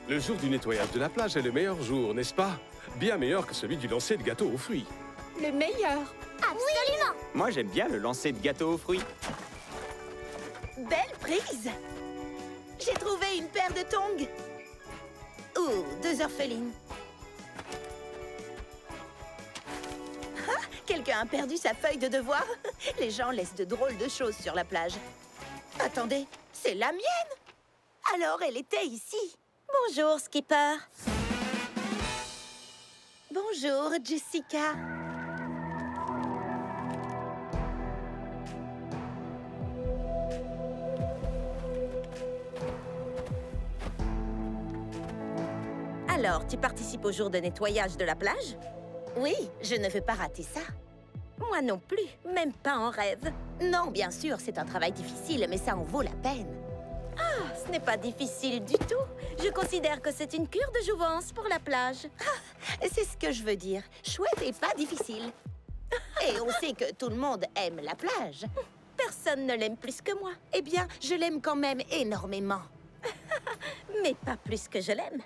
Le jour du nettoyage de la plage est le meilleur jour, n'est-ce pas? Bien meilleur que celui du lancer de gâteaux aux fruits. Le meilleur. Absolument. Moi, j'aime bien le lancer de gâteaux aux fruits. Belle prise. J'ai trouvé une paire de tongs. Oh, 2 orphelines. Ah, quelqu'un a perdu sa feuille de devoir. Les gens laissent de drôles de choses sur la plage. Attendez, c'est la mienne. Alors, elle était ici. Bonjour, Skipper. Bonjour, Jessica. Alors, tu participes au jour de nettoyage de la plage? Oui, je ne veux pas rater ça. Moi non plus, même pas en rêve. Non, bien sûr, c'est un travail difficile, mais ça en vaut la peine. Ah, ce n'est pas difficile du tout. Je considère que c'est une cure de jouvence pour la plage. Ah, c'est ce que je veux dire. Chouette et pas difficile. Et on sait que tout le monde aime la plage. Personne ne l'aime plus que moi. Eh bien, je l'aime quand même énormément. Mais pas plus que je l'aime.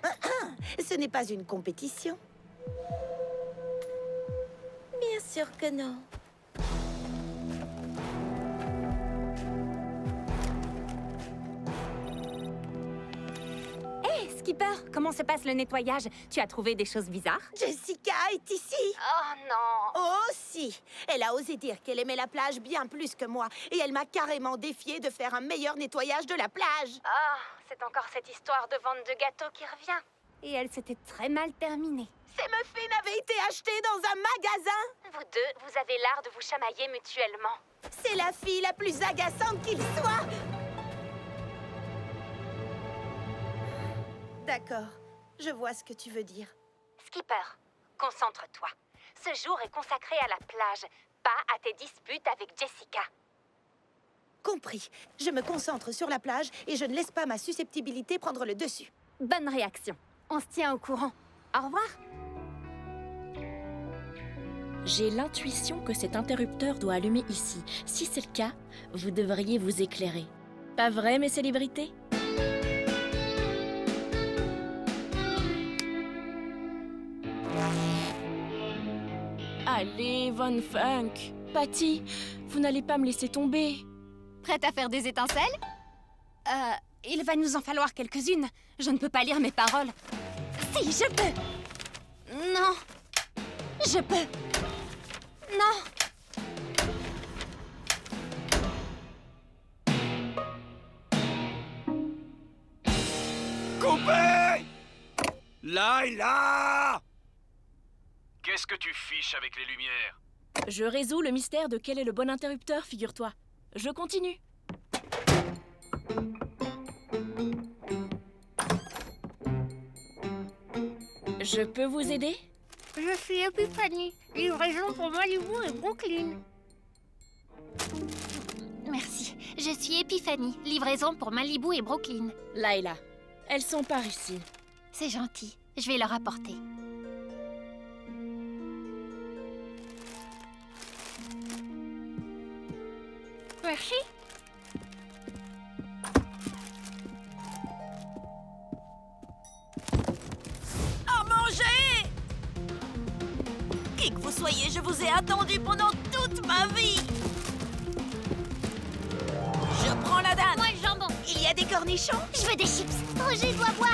Ce n'est pas une compétition. Bien sûr que non. Skipper, comment se passe le nettoyage? Tu as trouvé des choses bizarres? Jessica est ici. Oh non! Oh si! Elle a osé dire qu'elle aimait la plage bien plus que moi. Et elle m'a carrément défiée de faire un meilleur nettoyage de la plage. Ah, c'est encore cette histoire de vente de gâteaux qui revient. Et elle s'était très mal terminée. Ces muffins avaient été achetés dans un magasin. Vous deux, vous avez l'art de vous chamailler mutuellement. C'est la fille la plus agaçante qu'il soit. D'accord, je vois ce que tu veux dire. Skipper, concentre-toi. Ce jour est consacré à la plage, pas à tes disputes avec Jessica. Compris. Je me concentre sur la plage et je ne laisse pas ma susceptibilité prendre le dessus. Bonne réaction. On se tient au courant. Au revoir. J'ai l'intuition que cet interrupteur doit allumer ici. Si c'est le cas, vous devriez vous éclairer. Pas vrai, mes célébrités? Allez, Von Funk. Patty, vous n'allez pas me laisser tomber. Prête à faire des étincelles? Il va nous en falloir quelques-unes. Je ne peux pas lire mes paroles. Si, je peux. Non. Je peux. Non. Coupé! Layla! Qu'est-ce que tu fiches avec les lumières? Je résous le mystère de quel est le bon interrupteur, figure-toi. Je continue. Je peux vous aider? Je suis Epiphanie, livraison pour Malibu et Brooklyn. Merci. Je suis Epiphanie, livraison pour Malibu et Brooklyn. Layla, elles sont par ici. C'est gentil. Je vais leur apporter. Merci. À manger! Qui que vous soyez, je vous ai attendu pendant toute ma vie. Je prends la dame. Moi, le jambon. Il y a des cornichons? Je veux des chips. Roger doit boire.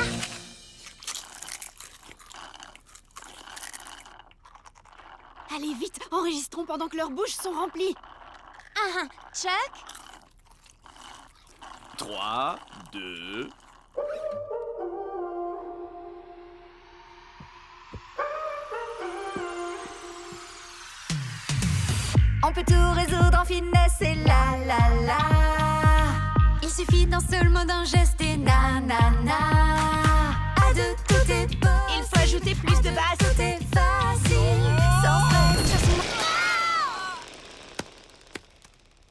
Allez, vite, enregistrons pendant que leurs bouches sont remplies. Chuck? 3, 2... On peut tout résoudre en finesse et la la la. Il suffit d'un seul mot, d'un geste et na na na. À deux, tout est beau. Il faut ajouter plus de basse. Tout est facile, sans stress.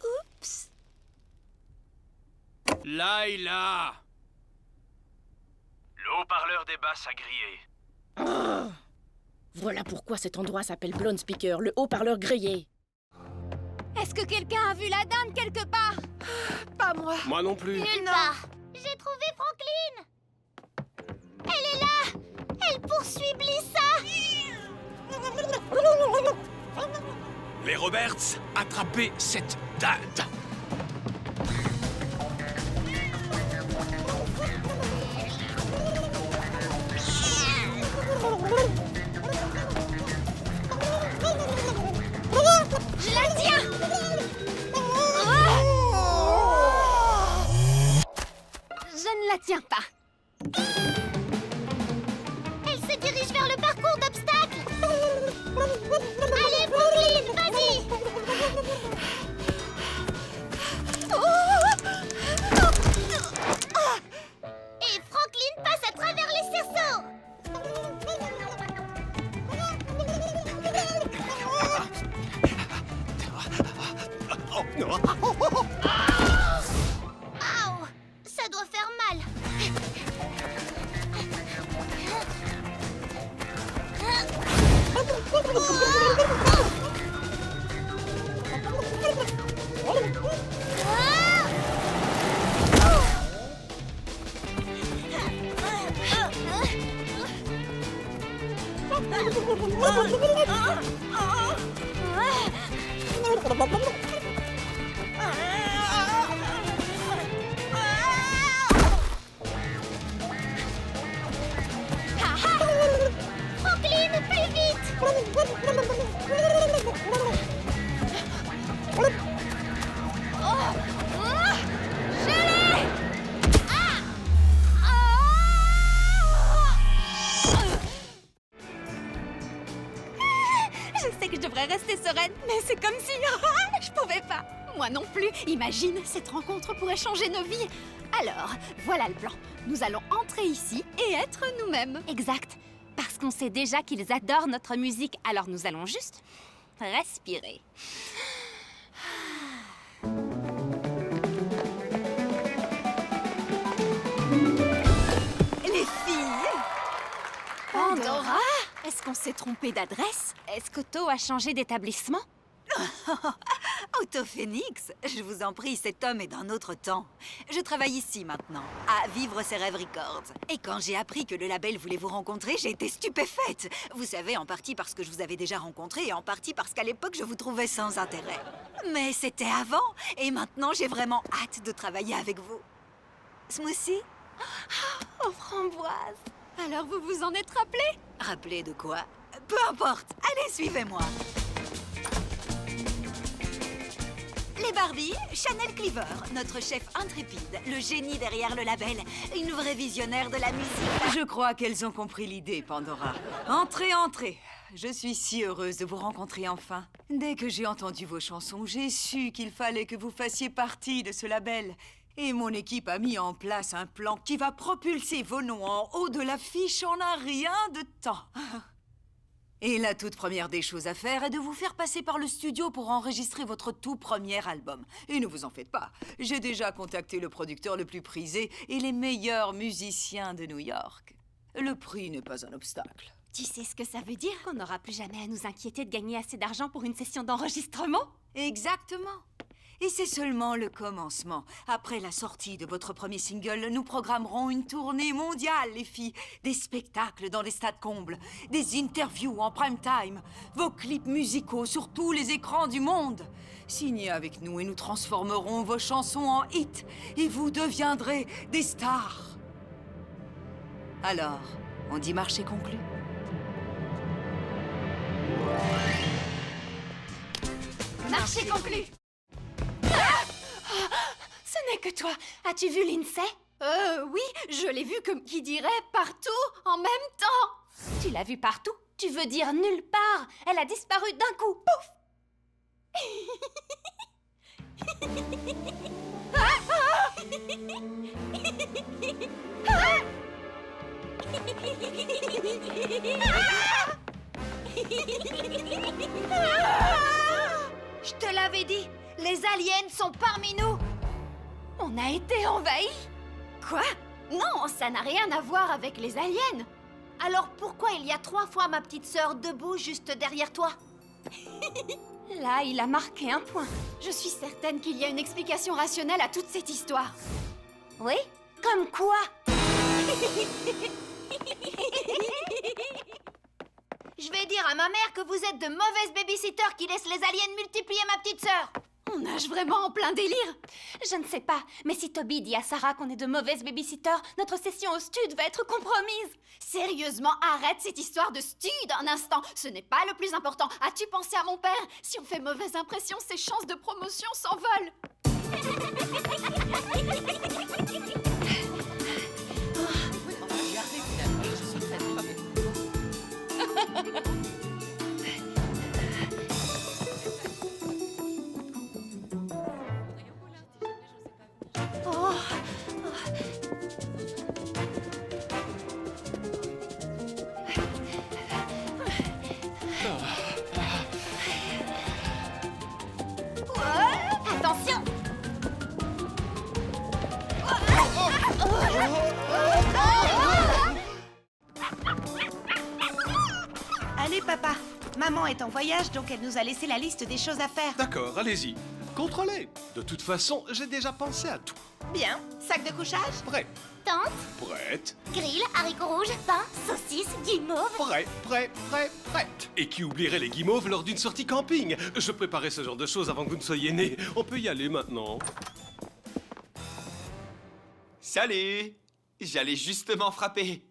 Oups. Layla! Le haut-parleur des basses a grillé. Voilà pourquoi cet endroit s'appelle Blown Speaker, le haut-parleur grillé. Est-ce que quelqu'un a vu la dinde quelque part? Pas moi. Moi non plus. Nulle part. J'ai trouvé Franklin. Elle est Les Roberts, attrapez cette dinde. Je la tiens! Je ne la tiens pas. Elle se dirige vers le parcours d'obstacles. Allez, Brooklyn, vas-y! Et Franklin passe à travers les cerceaux. Oh, non. Aouh, ça doit faire mal. Franklin, plus vite! Je sais que je devrais rester sereine, mais c'est comme si je pouvais pas. Moi non plus. Imagine, cette rencontre pourrait changer nos vies. Alors, voilà le plan. Nous allons entrer ici et être nous-mêmes. Exact. Parce qu'on sait déjà qu'ils adorent notre musique, alors nous allons juste respirer. Les filles! Pandora? Est-ce qu'on s'est trompé d'adresse? Est-ce qu'Otto a changé d'établissement? Autophénix, je vous en prie, cet homme est d'un autre temps. Je travaille ici maintenant, à Vivre ses rêves Records. Et quand j'ai appris que le label voulait vous rencontrer, j'ai été stupéfaite. Vous savez, en partie parce que je vous avais déjà rencontré et en partie parce qu'à l'époque, je vous trouvais sans intérêt. Mais c'était avant, et maintenant, j'ai vraiment hâte de travailler avec vous. Smoothie? Oh, framboise! Alors vous vous en êtes rappelé? Rappelez de quoi? Peu importe, allez, suivez-moi. Les Barbie, Chanel Cleaver, notre chef intrépide, le génie derrière le label, une vraie visionnaire de la musique. Je crois qu'elles ont compris l'idée, Pandora. Entrez, entrez. Je suis si heureuse de vous rencontrer enfin. Dès que j'ai entendu vos chansons, j'ai su qu'il fallait que vous fassiez partie de ce label. Et mon équipe a mis en place un plan qui va propulser vos noms en haut de l'affiche en un rien de temps. Et la toute première des choses à faire est de vous faire passer par le studio pour enregistrer votre tout premier album. Et ne vous en faites pas, j'ai déjà contacté le producteur le plus prisé et les meilleurs musiciens de New York. Le prix n'est pas un obstacle. Tu sais ce que ça veut dire? Qu'on n'aura plus jamais à nous inquiéter de gagner assez d'argent pour une session d'enregistrement? Exactement. Et c'est seulement le commencement. Après la sortie de votre premier single, nous programmerons une tournée mondiale, les filles. Des spectacles dans des stades combles, des interviews en prime time, vos clips musicaux sur tous les écrans du monde. Signez avec nous et nous transformerons vos chansons en hits. Et vous deviendrez des stars. Alors, on dit marché conclu? Marché conclu! Ce n'est que toi. As-tu vu Lindsay? Oui, je l'ai vue comme qui dirait partout en même temps. Tu l'as vue partout? Tu veux dire nulle part? Elle a disparu d'un coup. Pouf! Je te l'avais dit, les aliens sont parmi nous. On a été envahis. Quoi? Non, ça n'a rien à voir avec les aliens. Alors pourquoi il y a 3 fois ma petite sœur debout juste derrière toi? Là, il a marqué un point. Je suis certaine qu'il y a une explication rationnelle à toute cette histoire. Oui? Comme quoi? Je vais dire à ma mère que vous êtes de mauvaises babysitters qui laissent les aliens multiplier ma petite sœur. On nage vraiment en plein délire. Je ne sais pas, mais si Toby dit à Sarah qu'on est de mauvaises babysitters, notre session au stud va être compromise. Sérieusement, arrête cette histoire de stud un instant. Ce n'est pas le plus important. As-tu pensé à mon père? Si on fait mauvaise impression, ses chances de promotion s'envolent. Attention! Allez, papa. Maman est en voyage, donc elle nous a laissé la liste des choses à faire. D'accord, allez-y. Contrôlez. De toute façon, j'ai déjà pensé à tout. Bien. Sac de couchage? Prêt. Tente, Prête. grill, haricots rouges, pain, saucisses, guimauve. Prêt. Et qui oublierait les guimauves lors d'une sortie camping? Je préparais ce genre de choses avant que vous ne soyez nés. On peut y aller maintenant. Salut! J'allais justement frapper.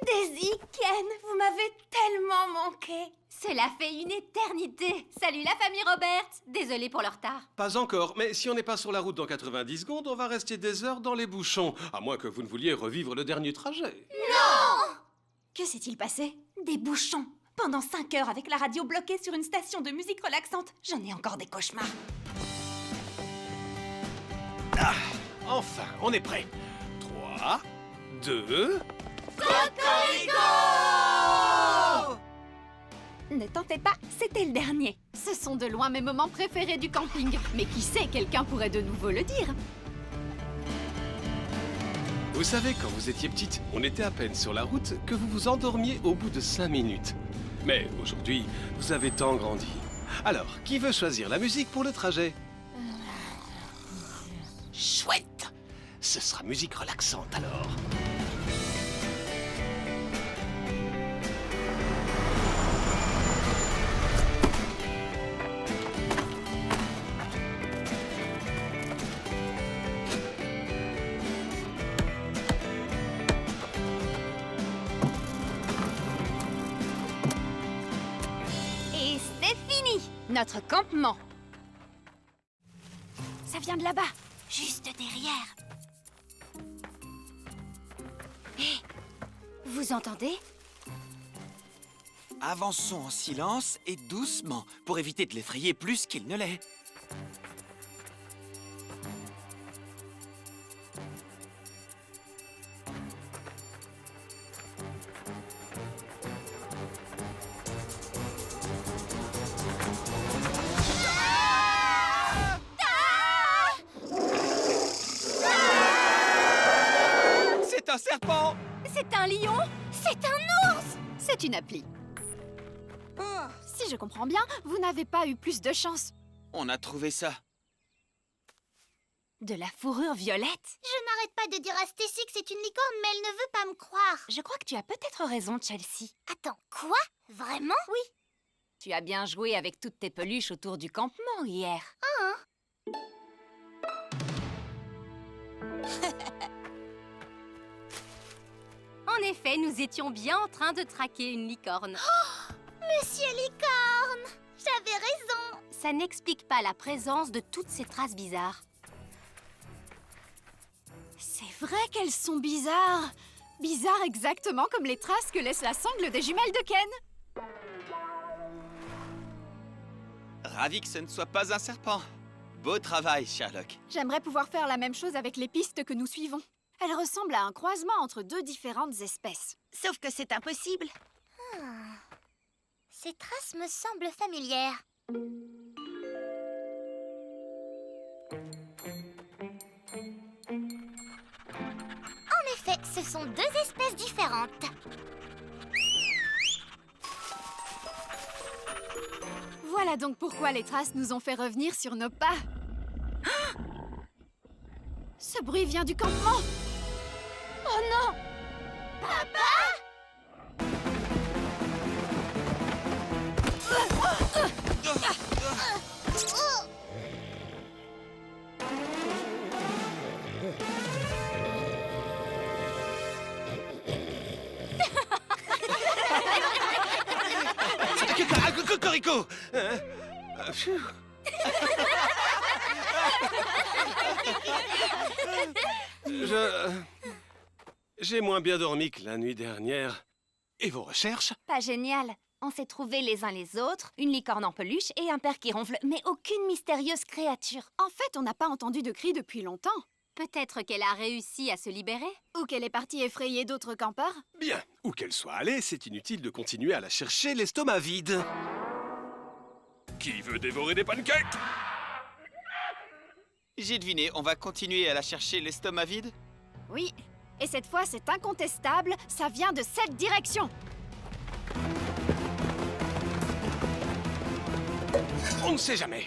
Daisy, Ken, vous m'avez tellement manqué. Cela fait une éternité. Salut la famille Robert. Désolée pour le retard. Pas encore, mais si on n'est pas sur la route dans 90 secondes, on va rester des heures dans les bouchons. À moins que vous ne vouliez revivre le dernier trajet. Que s'est-il passé? Des bouchons. Pendant 5 heures avec la radio bloquée sur une station de musique relaxante. J'en ai encore des cauchemars. Enfin, on est prêt. 3, 2... Ne tentez pas, c'était le dernier. Ce sont de loin mes moments préférés du camping. Mais qui sait, quelqu'un pourrait de nouveau le dire. Vous savez, quand vous étiez petite, on était à peine sur la route que vous vous endormiez au bout de 5 minutes. Mais aujourd'hui, vous avez tant grandi. Alors, qui veut choisir la musique pour le trajet? Chouette! Ce sera musique relaxante alors. Et c'est fini. Notre campement. Ça vient de là-bas, juste derrière. Hé, vous entendez? Avançons en silence et doucement pour éviter de l'effrayer plus qu'il ne l'est. C'est un serpent! C'est un lion? C'est un ours? C'est une appli. Si je comprends bien, vous n'avez pas eu plus de chance. On a trouvé ça. De la fourrure violette? Je n'arrête pas de dire à Stacy que c'est une licorne, mais elle ne veut pas me croire. Je crois que tu as peut-être raison, Chelsea. Attends, quoi? Vraiment? Oui. Tu as bien joué avec toutes tes peluches autour du campement hier. En effet, nous étions bien en train de traquer une licorne. Monsieur Licorne! J'avais raison! Ça n'explique pas la présence de toutes ces traces bizarres. C'est vrai qu'elles sont bizarres. Bizarres exactement comme les traces que laisse la sangle des jumelles de Ken. Ravi que ce ne soit pas un serpent. Beau travail, Sherlock. J'aimerais pouvoir faire la même chose avec les pistes que nous suivons. Elles ressemblent à un croisement entre deux différentes espèces. Sauf que c'est impossible. Ces traces me semblent familières. En effet, ce sont deux espèces différentes. Voilà donc pourquoi les traces nous ont fait revenir sur nos pas. Ce bruit vient du campement. Oh non! Papa! Cocorico! Pfiou. J'ai moins bien dormi que la nuit dernière. Et vos recherches? Pas génial. On s'est trouvés les uns les autres, une licorne en peluche et un père qui ronfle, mais aucune mystérieuse créature. En fait, on n'a pas entendu de cris depuis longtemps. Peut-être qu'elle a réussi à se libérer? Ou qu'elle est partie effrayer d'autres campeurs. Bien, où qu'elle soit allée, c'est inutile de continuer à la chercher l'estomac vide. Qui veut dévorer des pancakes? J'ai deviné, on va continuer à la chercher l'estomac vide? Oui, et cette fois, c'est incontestable, ça vient de cette direction. On ne sait jamais.